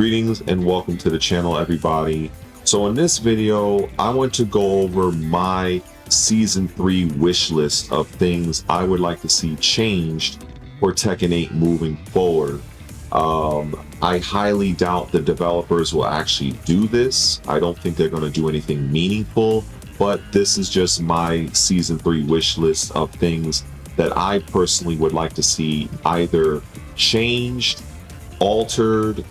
Greetings and welcome to the channel, everybody. So in this video, I want to go over my Season 3 wish list of things I would like to see changed for Tekken 8 moving forward. I highly doubt the developers will actually do this. I don't think they're going to do anything meaningful, but this is just my Season 3 wish list of things that I personally would like to see either changed, altered,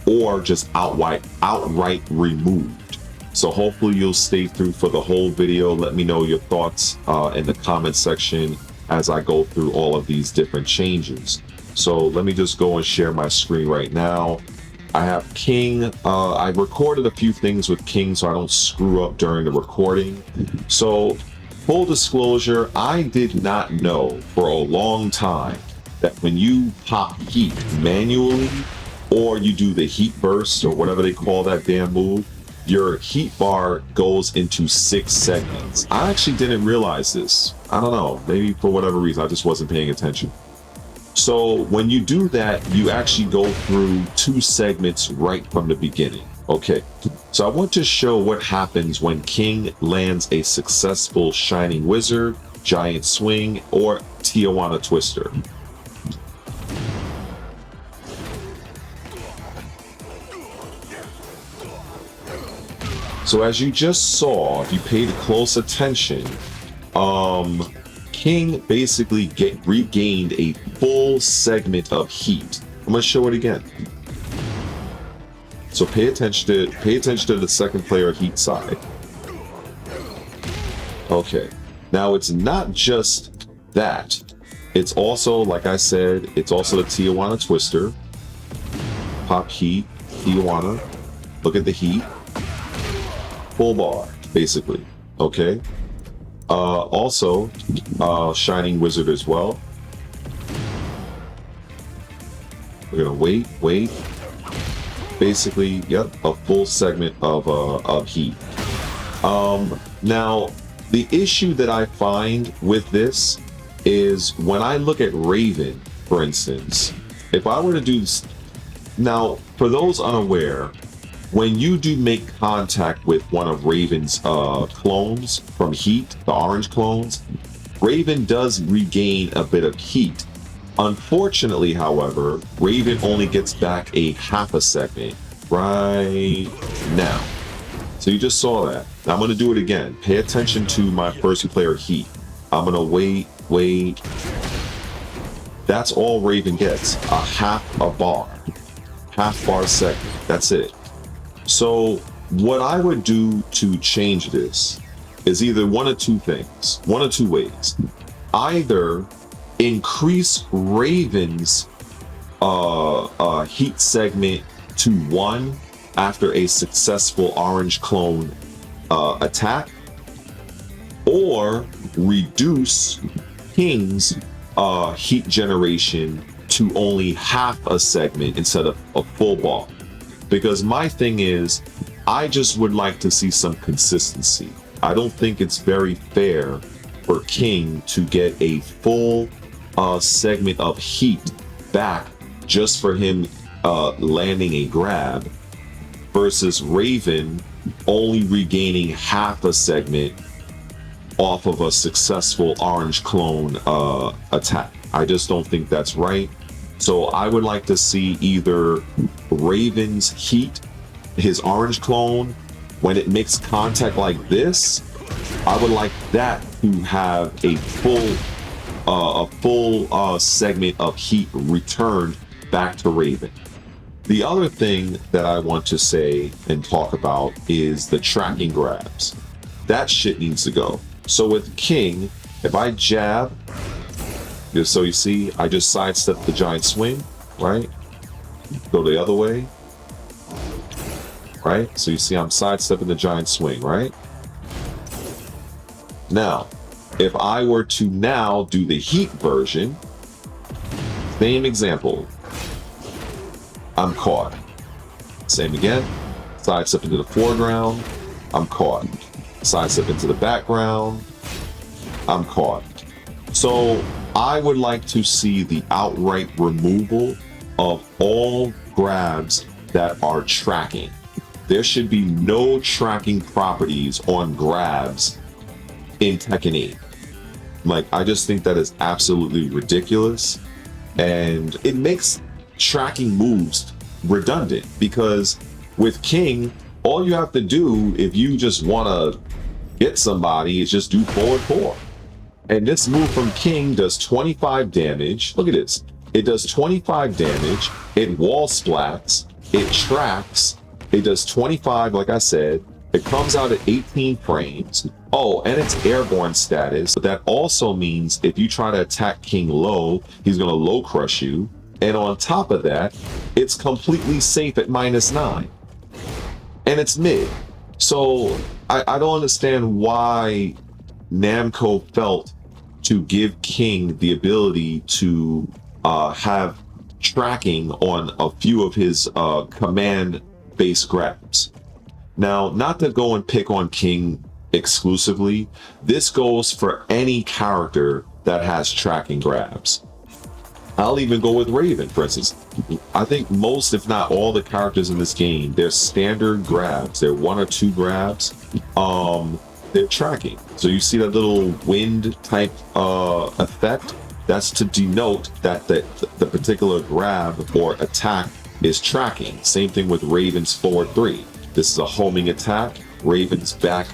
or just outright removed. So hopefully you'll stay through for the whole video. Let me know your thoughts in the comment section as I go through all of these different changes. So let me just go and share my screen right now. I have King. I recorded a few things with King so I don't screw up during the recording. So full disclosure, I did not know for a long time that when you pop heat manually, or you do the heat burst or whatever they call that damn move, your heat bar goes into 6 segments. I actually didn't realize this. I don't know, maybe for whatever reason, I just wasn't paying attention. So when you do that, you actually go through 2 segments right from the beginning. Okay, so I want to show what happens when King lands a successful Shining Wizard, Giant Swing, or Tijuana Twister. So as you just saw, if you paid close attention, King basically regained a full segment of heat. I'm gonna show it again. So pay attention to the second player heat side. Okay, now it's not just that. It's also, like I said, it's also the Tijuana Twister. Pop heat, Tijuana. Look at the heat. Full bar, basically. Okay. Also, Shining Wizard as well. We're gonna wait. Basically, yep, a full segment of heat. Now, the issue that I find with this is when I look at Raven, for instance, if I were to do this, now, for those unaware, when you do make contact with one of Raven's clones from Heat, the orange clones, Raven does regain a bit of heat. Unfortunately, however, Raven only gets back a half a segment right now. So you just saw that. Now I'm going to do it again. Pay attention to my first player Heat. I'm going to wait. That's all Raven gets, a half bar segment. That's it. So what I would do to change this is either one of two ways. Either increase Raven's heat segment to 1 after a successful orange clone attack, or reduce King's heat generation to only half a segment instead of a full bar. Because my thing is, I just would like to see some consistency. I don't think it's very fair for King to get a full segment of heat back just for him landing a grab, versus Raven only regaining half a segment off of a successful orange clone attack. I just don't think that's right. So I would like to see either Raven's heat, his orange clone, when it makes contact like this, I would like that to have a full segment of heat returned back to Raven. The other thing that I want to say and talk about is the tracking grabs. That shit needs to go. So with King, if I jab, so you see, I just sidestep the giant swing, right? Go the other way, right? So you see I'm sidestepping the giant swing, right? Now, if I were to now do the heat version, same example, I'm caught. Same again, sidestep into the foreground, I'm caught. Sidestep into the background, I'm caught. So I would like to see the outright removal of all grabs that are tracking. There should be no tracking properties on grabs in Tekken 8. Like, I just think that is absolutely ridiculous, and it makes tracking moves redundant, because with King, all you have to do if you just want to get somebody is just do forward 4. And this move from King does 25 damage. Look at this. It does 25 damage. It wall splats. It tracks. It does 25, like I said. It comes out at 18 frames. Oh, and it's airborne status. But that also means if you try to attack King low, he's going to low crush you. And on top of that, it's completely safe at -9. And it's mid. So I don't understand why Namco felt to give King the ability to have tracking on a few of his command-based grabs. Now, not to go and pick on King exclusively, this goes for any character that has tracking grabs. I'll even go with Raven, for instance. I think most, if not all, the characters in this game, they're standard grabs. They're 1 or 2 grabs. They're tracking. So you see that little wind type effect? That's to denote that the particular grab or attack is tracking. Same thing with Raven's forward 3. This is a homing attack. Raven's back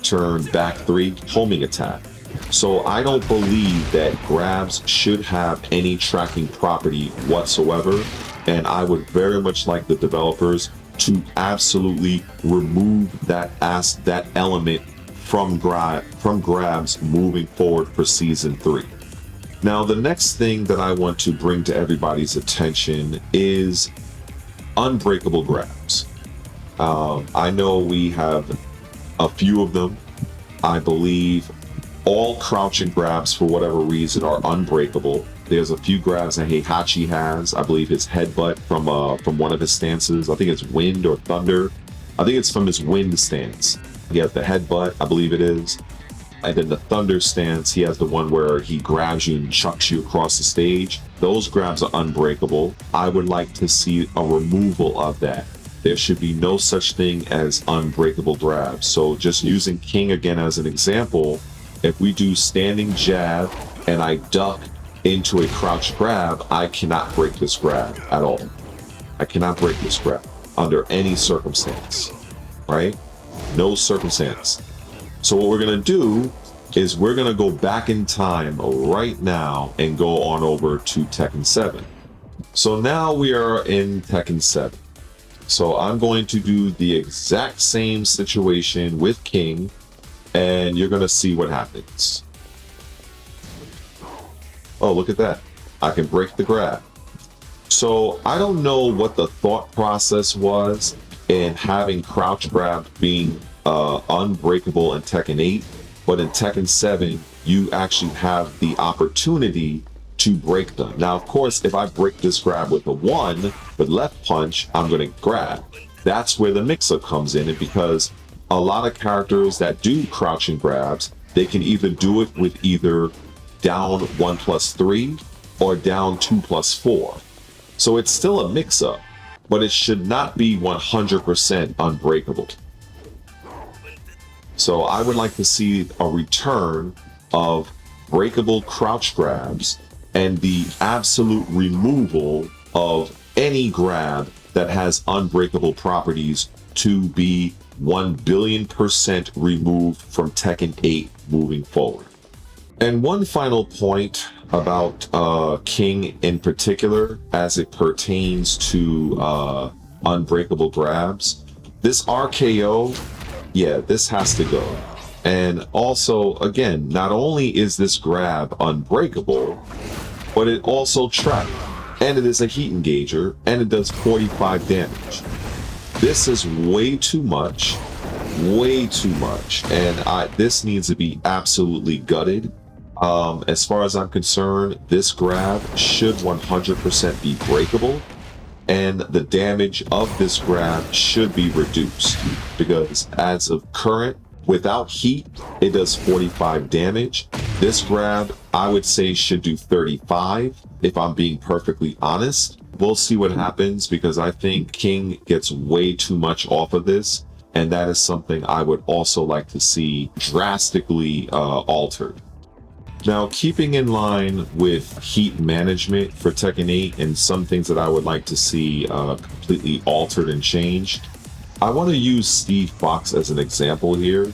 turn, back 3, homing attack. So I don't believe that grabs should have any tracking property whatsoever, and I would very much like the developers to absolutely remove that element from grabs moving forward for Season 3. Now, the next thing that I want to bring to everybody's attention is unbreakable grabs. I know we have a few of them. I believe all crouching grabs, for whatever reason, are unbreakable. There's a few grabs that Heihachi has. I believe his headbutt from one of his stances. I think it's wind or thunder. I think it's from his wind stance. He has the headbutt, I believe it is. And then the thunder stance, he has the one where he grabs you and chucks you across the stage. Those grabs are unbreakable. I would like to see a removal of that. There should be no such thing as unbreakable grabs. So just using King again as an example, if we do standing jab and I duck into a crouch grab, I cannot break this grab at all. I cannot break this grab under any circumstance, right? No circumstance. So what we're gonna do is we're gonna go back in time right now and go on over to Tekken 7. So now we are in Tekken 7. So I'm going to do the exact same situation with King, and you're gonna see what happens. Oh, look at that. I can break the grab. So I don't know what the thought process was in having crouch grab being unbreakable in Tekken 8, but in Tekken 7, you actually have the opportunity to break them. Now, of course, if I break this grab with a 1, with left punch, I'm going to grab. That's where the mix-up comes in, and because a lot of characters that do crouching grabs, they can either do it with either down 1+3 or down 2+4. So it's still a mix-up, but it should not be 100% unbreakable. So I would like to see a return of breakable crouch grabs and the absolute removal of any grab that has unbreakable properties to be 1,000,000,000% removed from Tekken 8 moving forward. And one final point about King in particular, as it pertains to unbreakable grabs, this RKO, yeah, this has to go. And also, again, not only is this grab unbreakable, but it also tracks, and it is a heat engager, and it does 45 damage. This is way too much, and this needs to be absolutely gutted. As far as I'm concerned, this grab should 100% be breakable, and the damage of this grab should be reduced, because as of current, without heat, it does 45 damage. This grab, I would say, should do 35, if I'm being perfectly honest. we'll see what happens, because I think King gets way too much off of this, and that is something I would also like to see drastically altered. Now, keeping in line with heat management for Tekken 8 and some things that I would like to see completely altered and changed, I want to use Steve Fox as an example here.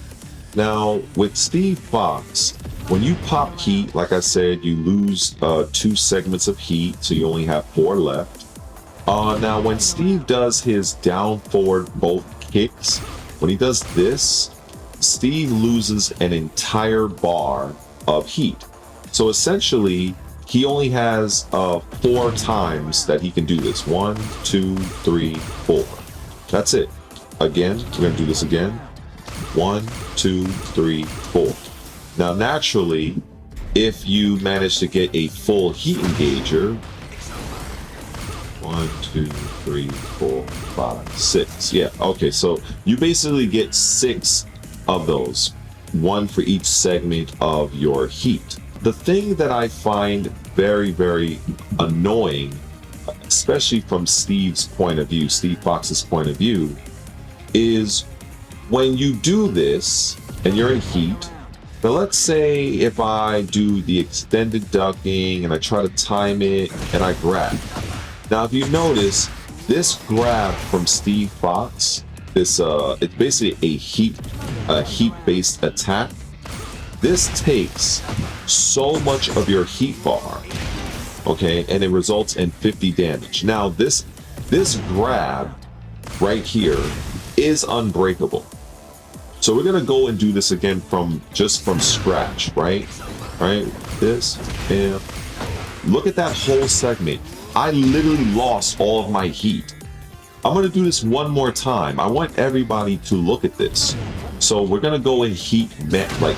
Now, with Steve Fox, when you pop heat, like I said, you lose 2 segments of heat, so you only have 4 left. Now, when Steve does his down forward both kicks, when he does this, Steve loses an entire bar of heat. So essentially, he only has 4 times that he can do this. 1, 2, 3, 4. That's it. Again, we're going to do this again. 1, 2, 3, 4. Now, naturally, if you manage to get a full heat engager, 1, 2, 3, 4, 5, 6. Yeah, okay, so you basically get 6 of those, 1 for each segment of your heat. The thing that I find very, very annoying, especially from Steve's point of view, Steve Fox's point of view, is when you do this and you're in heat. Now, let's say if I do the extended ducking and I try to time it and I grab. Now, if you notice, this grab from Steve Fox, this it's basically a heat-based attack. This takes so much of your heat bar, okay, and it results in 50 damage. Now, this grab right here is unbreakable. So we're gonna go and do this again from scratch, right? Right, this, and look at that whole segment. I literally lost all of my heat. I'm gonna do this one more time. I want everybody to look at this. So we're gonna go in heat, like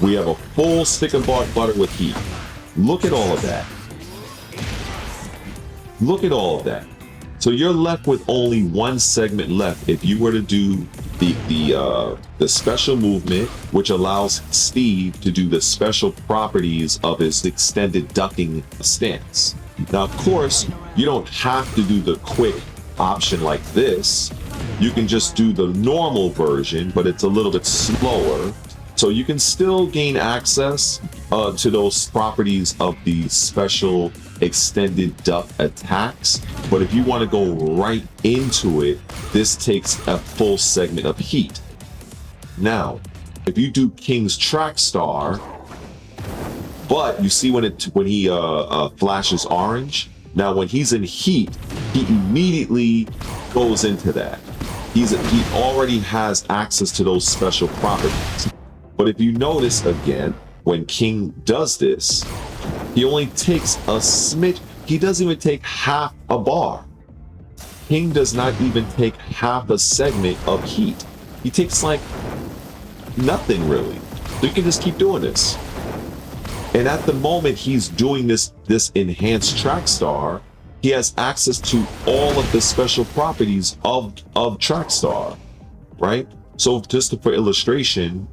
we have a full stick of butter with heat. Look at all of that. Look at all of that. So you're left with only 1 segment left if you were to do the special movement, which allows Steve to do the special properties of his extended ducking stance. Now, of course, you don't have to do the quick option like this. You can just do the normal version, but it's a little bit slower. So you can still gain access to those properties of the special extended duck attacks. But if you want to go right into it, this takes a full segment of heat. Now, if you do King's Track Star, but you see when he flashes orange, now when he's in heat, he immediately goes into that. He already has access to those special properties. But if you notice again, when King does this, he only takes a smidge. He doesn't even take half a bar. King does not even take half a segment of heat. He takes like nothing really. So you can just keep doing this. And at the moment he's doing this enhanced track star, he has access to all of the special properties of track star, right? So just for illustration,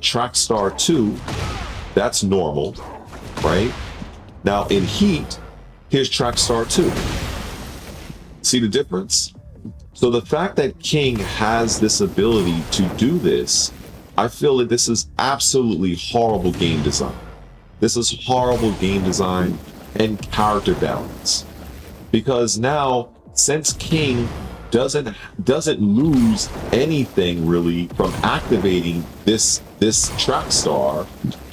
track star 2, that's normal, right? Now in heat, here's track star 2. See the difference? So the fact that King has this ability to do this, I feel that this is absolutely horrible game design. This is horrible game design and character balance. Because now, since King doesn't lose anything really from activating this track star,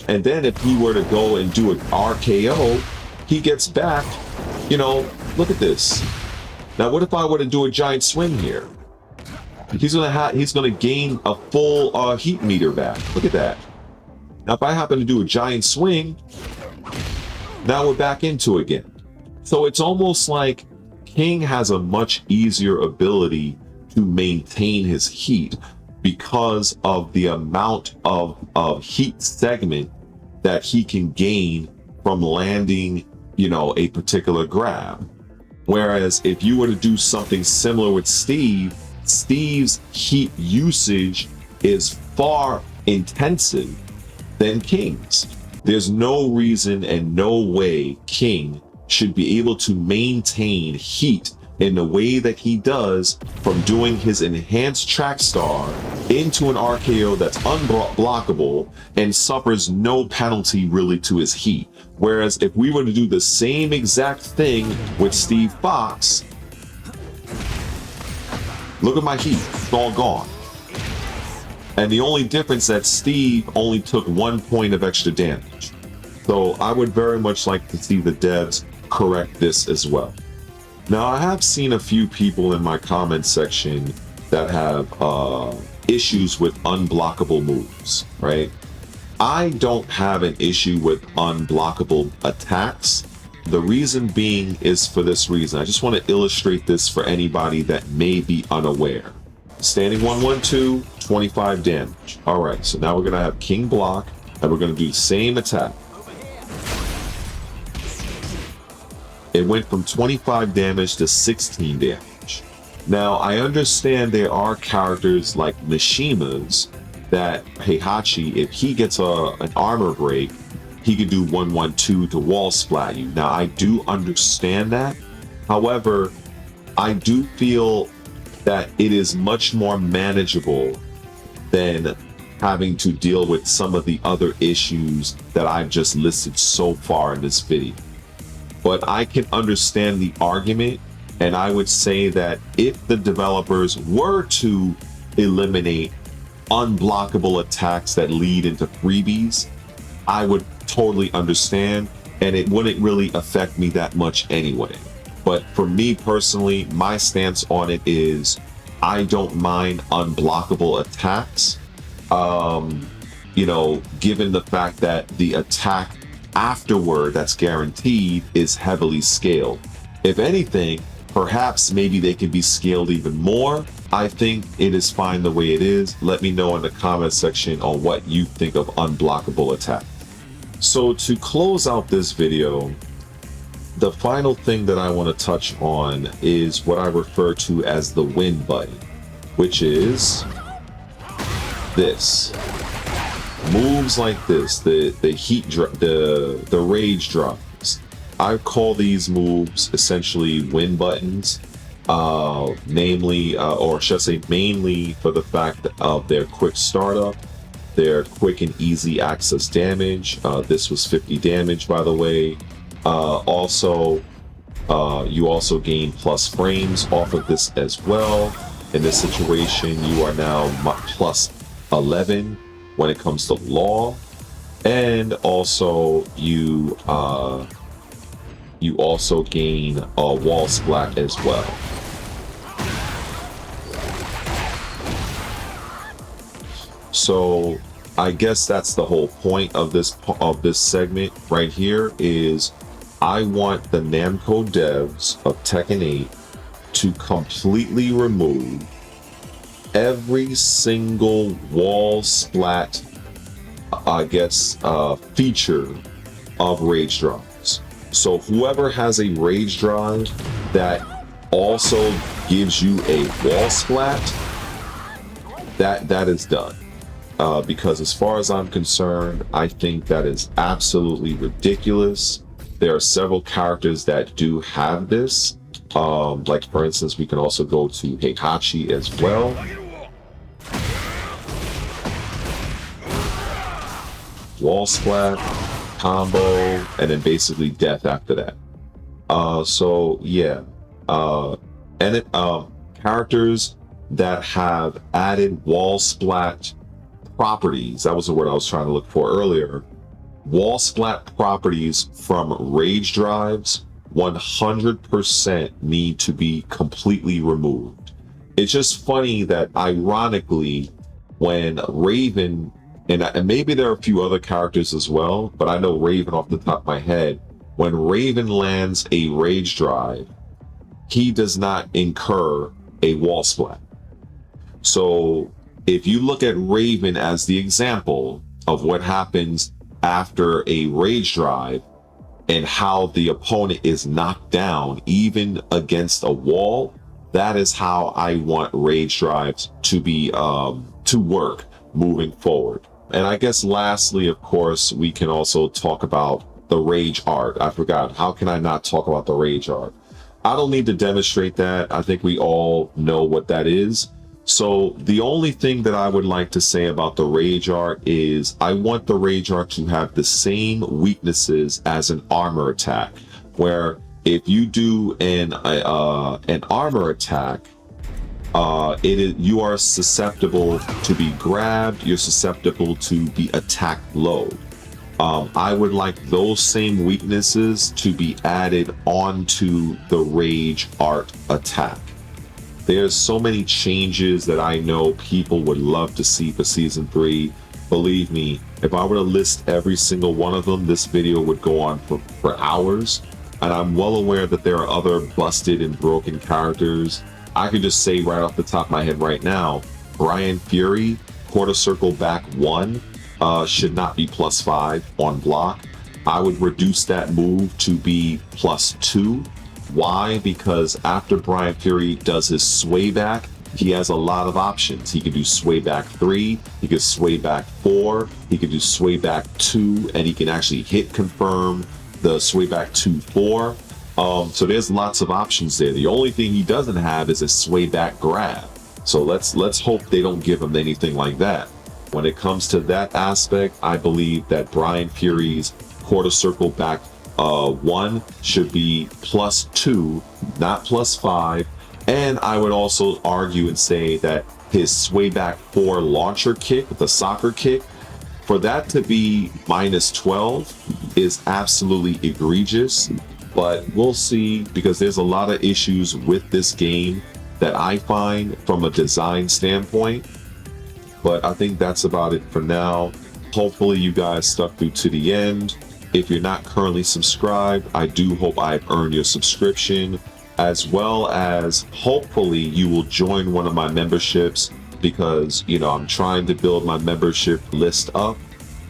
and then if he were to go and do an RKO, he gets back, you know, look at this. Now what if I were to do a giant swing here? He's gonna gain a full heat meter back. Look at that. Now if I happen to do a giant swing, now we're back into it again. So it's almost like King has a much easier ability to maintain his heat because of the amount of heat segment that he can gain from landing, you know, a particular grab. Whereas if you were to do something similar with Steve, Steve's heat usage is far intensive than King's. There's no reason and no way King should be able to maintain heat in the way that he does from doing his enhanced track star into an RKO that's unblockable and suffers no penalty really to his heat. Whereas if we were to do the same exact thing with Steve Fox, look at my heat, it's all gone. And the only difference that Steve only took 1 point of extra damage. So I would very much like to see the devs correct this as well. Now, I have seen a few people in my comment section that have issues with unblockable moves, right? I don't have an issue with unblockable attacks. The reason being is for this reason. I just want to illustrate this for anybody that may be unaware. Standing 1-1-2, 25 damage. All right, so now we're going to have King block, and we're going to do the same attack. It went from 25 damage to 16 damage. Now, I understand there are characters like Mishima's that Heihachi, if he gets an armor break, he could do 1-1-2 to wall splat you. Now, I do understand that. However, I do feel that it is much more manageable than having to deal with some of the other issues that I've just listed so far in this video. But I can understand the argument, and I would say that if the developers were to eliminate unblockable attacks that lead into freebies, I would totally understand, and it wouldn't really affect me that much anyway. But for me personally, my stance on it is I don't mind unblockable attacks, you know, given the fact that the attack afterward that's guaranteed is heavily scaled. If anything, perhaps maybe they can be scaled even more. I think it is fine the way it is. Let me know in the comment section on what you think of unblockable attack. So to close out this video, the final thing that I want to touch on is what I refer to as the win button, which is this. Moves like this, the heat drop, the rage drops. I call these moves essentially win buttons, namely, or should I say mainly for the fact of their quick startup, their quick and easy access damage. This was 50 damage, by the way. Also, you also gain plus frames off of this as well. In this situation, you are now plus 11 when it comes to law, and also you also gain a wall splat as well. So I guess that's the whole point of this segment right here is I want the Namco devs of Tekken 8 to completely remove every single wall splat, I guess, feature of rage drives. So whoever has a rage drive that also gives you a wall splat, that is done. Because as far as I'm concerned, I think that is absolutely ridiculous. There are several characters that do have this. Like for instance, we can also go to Heihachi as well. Wall splat, combo, and then basically death after that. So yeah, characters that have added wall splat properties, that was the word I was trying to look for earlier. Wall splat properties from rage drives 100% need to be completely removed. It's just funny that ironically, when Raven, and maybe there are a few other characters as well, but I know Raven off the top of my head, when Raven lands a rage drive, he does not incur a wall splat. So if you look at Raven as the example of what happens after a rage drive and how the opponent is knocked down even against a wall, that is how I want rage drives to be to work moving forward. And I guess lastly, of course, we can also talk about the rage art. I forgot. How can I not talk about the rage art? I don't need to demonstrate that. I think we all know what that is. So the only thing that I would like to say about the rage art is I want the rage art to have the same weaknesses as an armor attack, where if you do an armor attack, you are susceptible to be grabbed, you're susceptible to be attacked low. I would like those same weaknesses to be added onto the rage art attack. There's so many changes that I know people would love to see for season 3. Believe me, if I were to list every single one of them, this video would go on for hours. And I'm well aware that there are other busted and broken characters. I could just say right off the top of my head right now, Bryan Fury, quarter circle back 1, should not be +5 on block. I would reduce that move to be +2. Why? Because after Bryan Fury does his sway back, he has a lot of options. He could do sway back 3, he could sway back 4, he could do sway back 2, and he can actually hit confirm the sway back 2-4. So there's lots of options there. The only thing he doesn't have is a sway back grab. So let's hope they don't give him anything like that. When it comes to that aspect, I believe that Bryan Fury's quarter circle back 1 should be +2, not +5. And I would also argue and say that his sway back 4 launcher kick, the soccer kick, for that to be -12 is absolutely egregious. But we'll see, because there's a lot of issues with this game that I find from a design standpoint. But I think that's about it for now. Hopefully you guys stuck through to the end. If you're not currently subscribed, I do hope I've earned your subscription, as well as hopefully you will join one of my memberships, because, you know, I'm trying to build my membership list up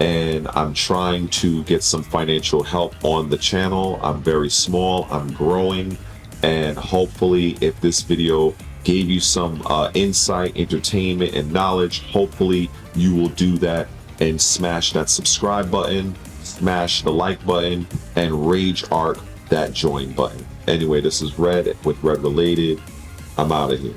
and I'm trying to get some financial help on the channel. I'm very small, I'm growing, and hopefully if this video gave you some insight, entertainment, and knowledge, hopefully you will do that and smash that subscribe button, smash the like button, and rage art that join button. Anyway, this is Red with Red Related. I'm out of here.